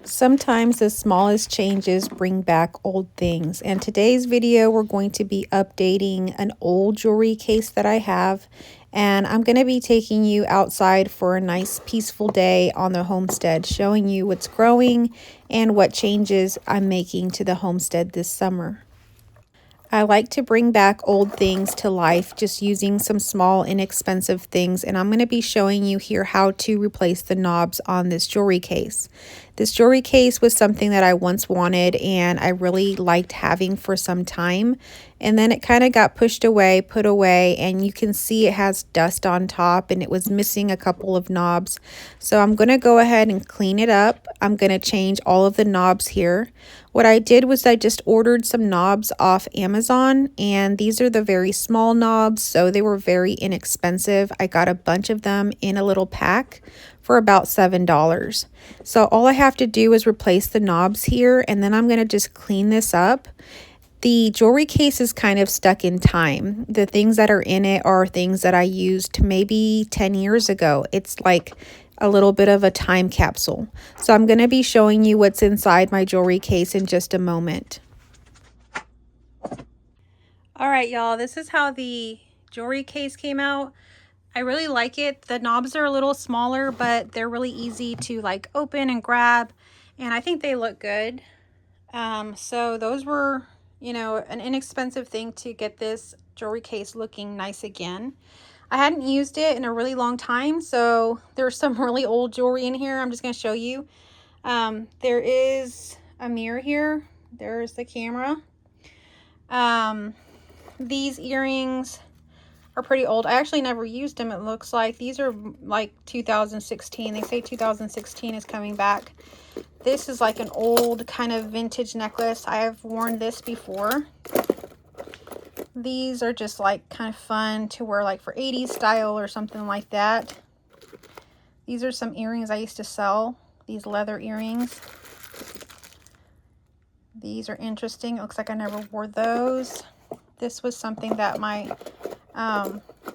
Sometimes the smallest changes bring back old things. And today's video, we're going to be updating an old jewelry case that I have. And I'm going to be taking you outside for a nice peaceful day on the homestead, showing you what's growing and what changes I'm making to the homestead this summer. I like to bring back old things to life just using some small inexpensive things, and I'm going to be showing you here how to replace the knobs on this jewelry case. This jewelry case was something that I once wanted and I really liked having for some time, and then it kind of got pushed away, put away, and you can see it has dust on top and it was missing a couple of knobs. So I'm going to go ahead and clean it up. I'm going to change all of the knobs here. What I did was I just ordered some knobs off Amazon, and these are the very small knobs, so they were very inexpensive. I got a bunch of them in a little pack for about $7. So all I have to do is replace the knobs here, and then I'm going to just clean this up. The jewelry case is kind of stuck in time. The things that are in it are things that I used maybe 10 years ago. It's like a little bit of a time capsule. So I'm going to be showing you what's inside my jewelry case in just a moment. All right, y'all, this is how the jewelry case came out. I really like it. The knobs are a little smaller, but they're really easy to like open and grab, and I think they look good. So those were, you know, an inexpensive thing to get this jewelry case looking nice again. I hadn't used it in a really long time, so there's some really old jewelry in here. I'm just going to show you. There is a mirror here. There's the camera. These earrings are pretty old. I actually never used them, it looks like. These are like 2016. They say 2016 is coming back. This is like an old kind of vintage necklace. I have worn this before. These are just like kind of fun to wear like for 80s style or something like that. These are some earrings I used to sell. These leather earrings. These are interesting. It looks like I never wore those. This was something that my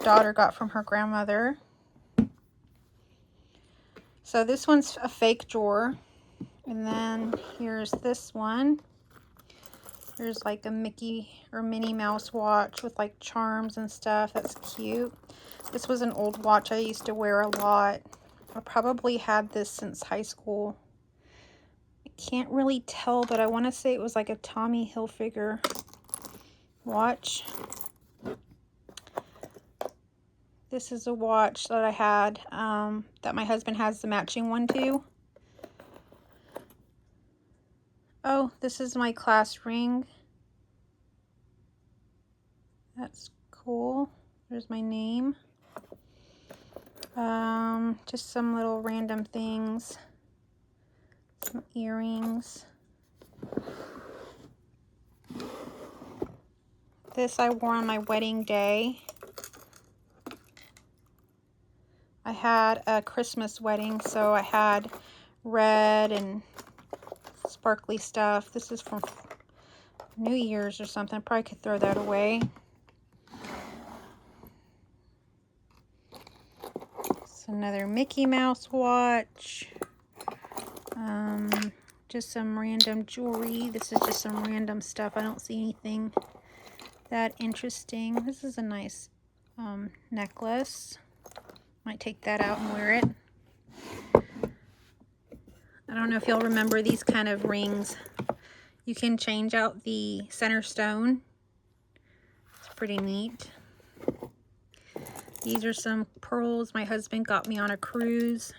daughter got from her grandmother. So this one's a fake drawer. And then here's this one. There's like a Mickey or Minnie Mouse watch with like charms and stuff. That's cute. This was an old watch I used to wear a lot. I probably had this since high school. I can't really tell, but I want to say it was like a Tommy Hilfiger watch. This is a watch that I had that my husband has the matching one to. Oh, this is my class ring. That's cool. There's my name. Just some little random things. Some earrings. This I wore on my wedding day. I had a Christmas wedding, so I had red and sparkly stuff. This is from New Year's or something. I probably could throw that away. It's another Mickey Mouse watch. Just some random jewelry. This is just some random stuff. I don't see anything that interesting. This is a nice necklace. Might take that out and wear it. I don't know if y'all remember these kind of rings. You can change out the center stone. It's pretty neat. These are some pearls my husband got me on a cruise.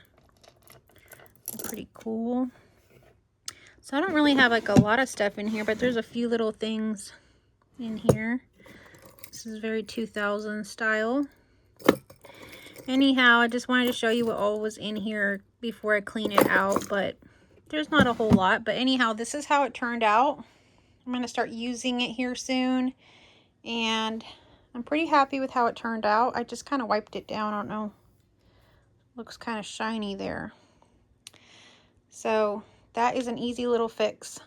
They're pretty cool. So I don't really have like a lot of stuff in here, but there's a few little things in here. This is very 2000 style. Anyhow, I just wanted to show you what all was in here before I clean it out, but there's not a whole lot. But anyhow, this is how it turned out. I'm going to start using it here soon, and I'm pretty happy with how it turned out. I just kind of wiped it down. I don't know. Looks kind of shiny there. So that is an easy little fix.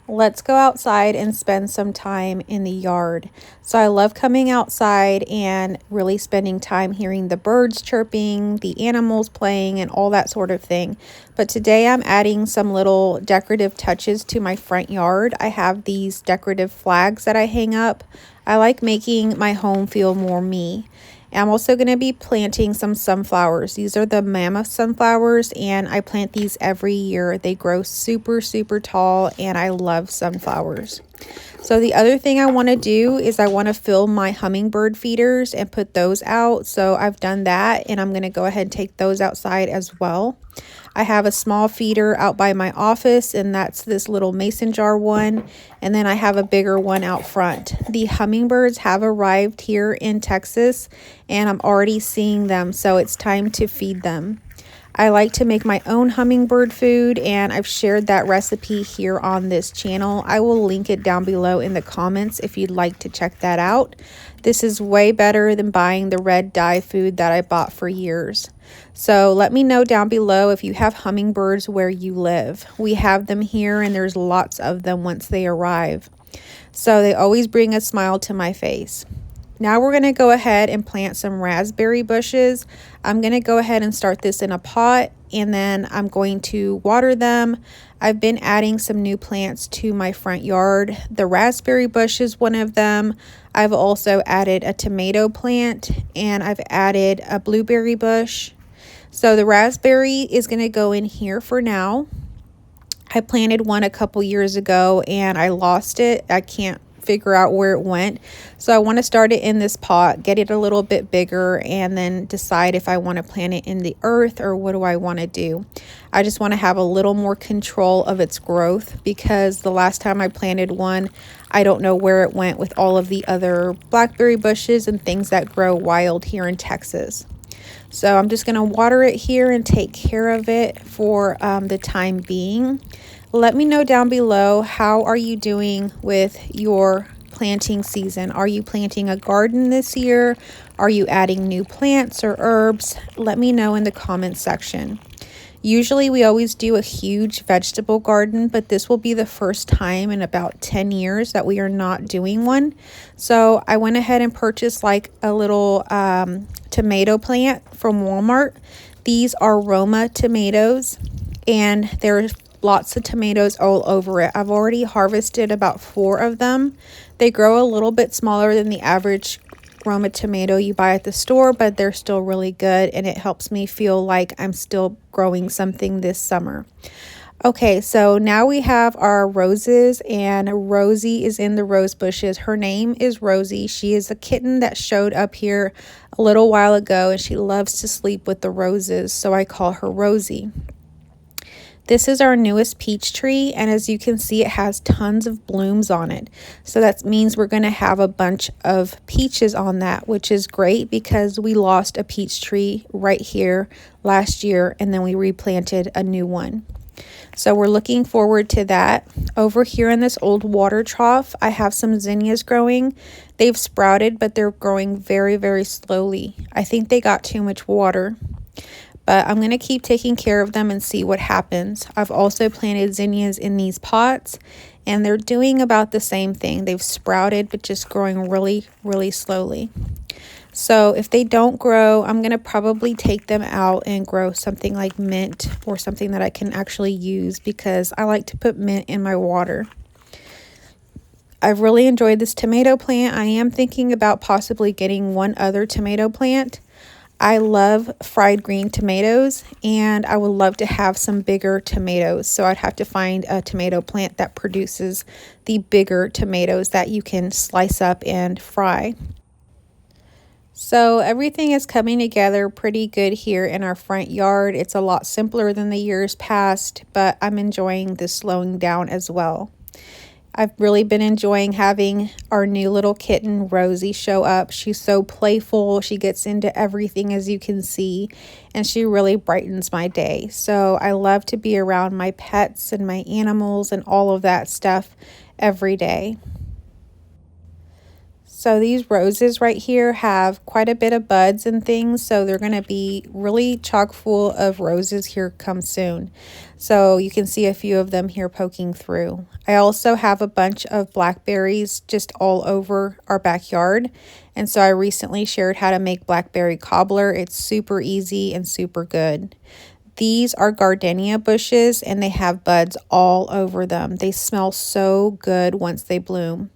Let's go outside and spend some time in the yard. So I love coming outside and really spending time hearing the birds chirping, the animals playing, and all that sort of thing. But today I'm adding some little decorative touches to my front yard. I have these decorative flags that I hang up. I like making my home feel more me. I'm also going to be planting some sunflowers. These are the mammoth sunflowers, and I plant these every year. They grow super, super tall, and I love sunflowers. So the other thing I want to do is I want to fill my hummingbird feeders and put those out. So I've done that, and I'm going to go ahead and take those outside as well. I have a small feeder out by my office, and that's this little mason jar one, and then I have a bigger one out front. The hummingbirds have arrived here in Texas, and I'm already seeing them, so it's time to feed them. I like to make my own hummingbird food, and I've shared that recipe here on this channel. I will link it down below in the comments if you'd like to check that out. This is way better than buying the red dye food that I bought for years. So let me know down below if you have hummingbirds where you live. We have them here, and there's lots of them once they arrive. So they always bring a smile to my face. Now we're going to go ahead and plant some raspberry bushes. I'm going to go ahead and start this in a pot, and then I'm going to water them. I've been adding some new plants to my front yard. The raspberry bush is one of them. I've also added a tomato plant, and I've added a blueberry bush. So the raspberry is going to go in here for now. I planted one a couple years ago and I lost it. I can't figure out where it went. So I want to start it in this pot, get it a little bit bigger, and then decide if I want to plant it in the earth or what do I want to do. I just want to have a little more control of its growth, because the last time I planted one, I don't know where it went with all of the other blackberry bushes and things that grow wild here in Texas. So I'm just going to water it here and take care of it for the time being. Let me know down below, how are you doing with your planting season? Are you planting a garden this year? Are you adding new plants or herbs? Let me know in the comments section. Usually we always do a huge vegetable garden, but this will be the first time in about 10 years that we are not doing one. So I went ahead and purchased like a little tomato plant from Walmart. These are Roma tomatoes, and there's lots of tomatoes all over it. I've already harvested about 4 of them. They grow a little bit smaller than the average Roma tomato you buy at the store, but they're still really good, and it helps me feel like I'm still growing something this summer. Okay, so now we have our roses, and Rosie is in the rose bushes. Her name is Rosie. She is a kitten that showed up here a little while ago, and she loves to sleep with the roses, so I call her Rosie. This is our newest peach tree, and as you can see, it has tons of blooms on it. So that means we're going to have a bunch of peaches on that, which is great because we lost a peach tree right here last year, and then we replanted a new one. So we're looking forward to that. Over here in this old water trough, I have some zinnias growing. They've sprouted, but they're growing very, very slowly. I think they got too much water. But I'm going to keep taking care of them and see what happens. I've also planted zinnias in these pots, and they're doing about the same thing. They've sprouted, but just growing really, really slowly. So if they don't grow, I'm going to probably take them out and grow something like mint or something that I can actually use, because I like to put mint in my water. I've really enjoyed this tomato plant. I am thinking about possibly getting one other tomato plant. I love fried green tomatoes, and I would love to have some bigger tomatoes. So I'd have to find a tomato plant that produces the bigger tomatoes that you can slice up and fry. So everything is coming together pretty good here in our front yard. It's a lot simpler than the years past, but I'm enjoying this slowing down as well. I've really been enjoying having our new little kitten, Rosie, show up. She's so playful. She gets into everything, as you can see, and she really brightens my day. So I love to be around my pets and my animals and all of that stuff every day. So these roses right here have quite a bit of buds and things, so they're going to be really chock full of roses here come soon. So you can see a few of them here poking through. I also have a bunch of blackberries just all over our backyard, and so I recently shared how to make blackberry cobbler. It's super easy and super good. These are gardenia bushes and they have buds all over them. They smell so good once they bloom.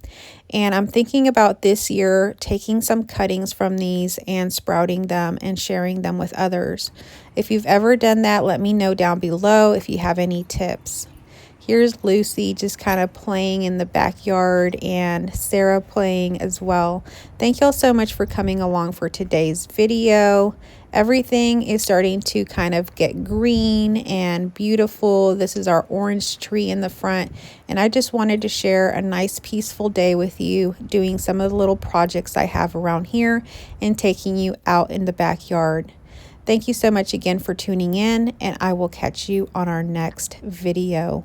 And I'm thinking about this year taking some cuttings from these and sprouting them and sharing them with others. If you've ever done that, let me know down below if you have any tips. Here's Lucy just kind of playing in the backyard and Sarah playing as well. Thank y'all so much for coming along for today's video. Everything is starting to kind of get green and beautiful. This is our orange tree in the front, and I just wanted to share a nice peaceful day with you doing some of the little projects I have around here and taking you out in the backyard. Thank you so much again for tuning in, and I will catch you on our next video.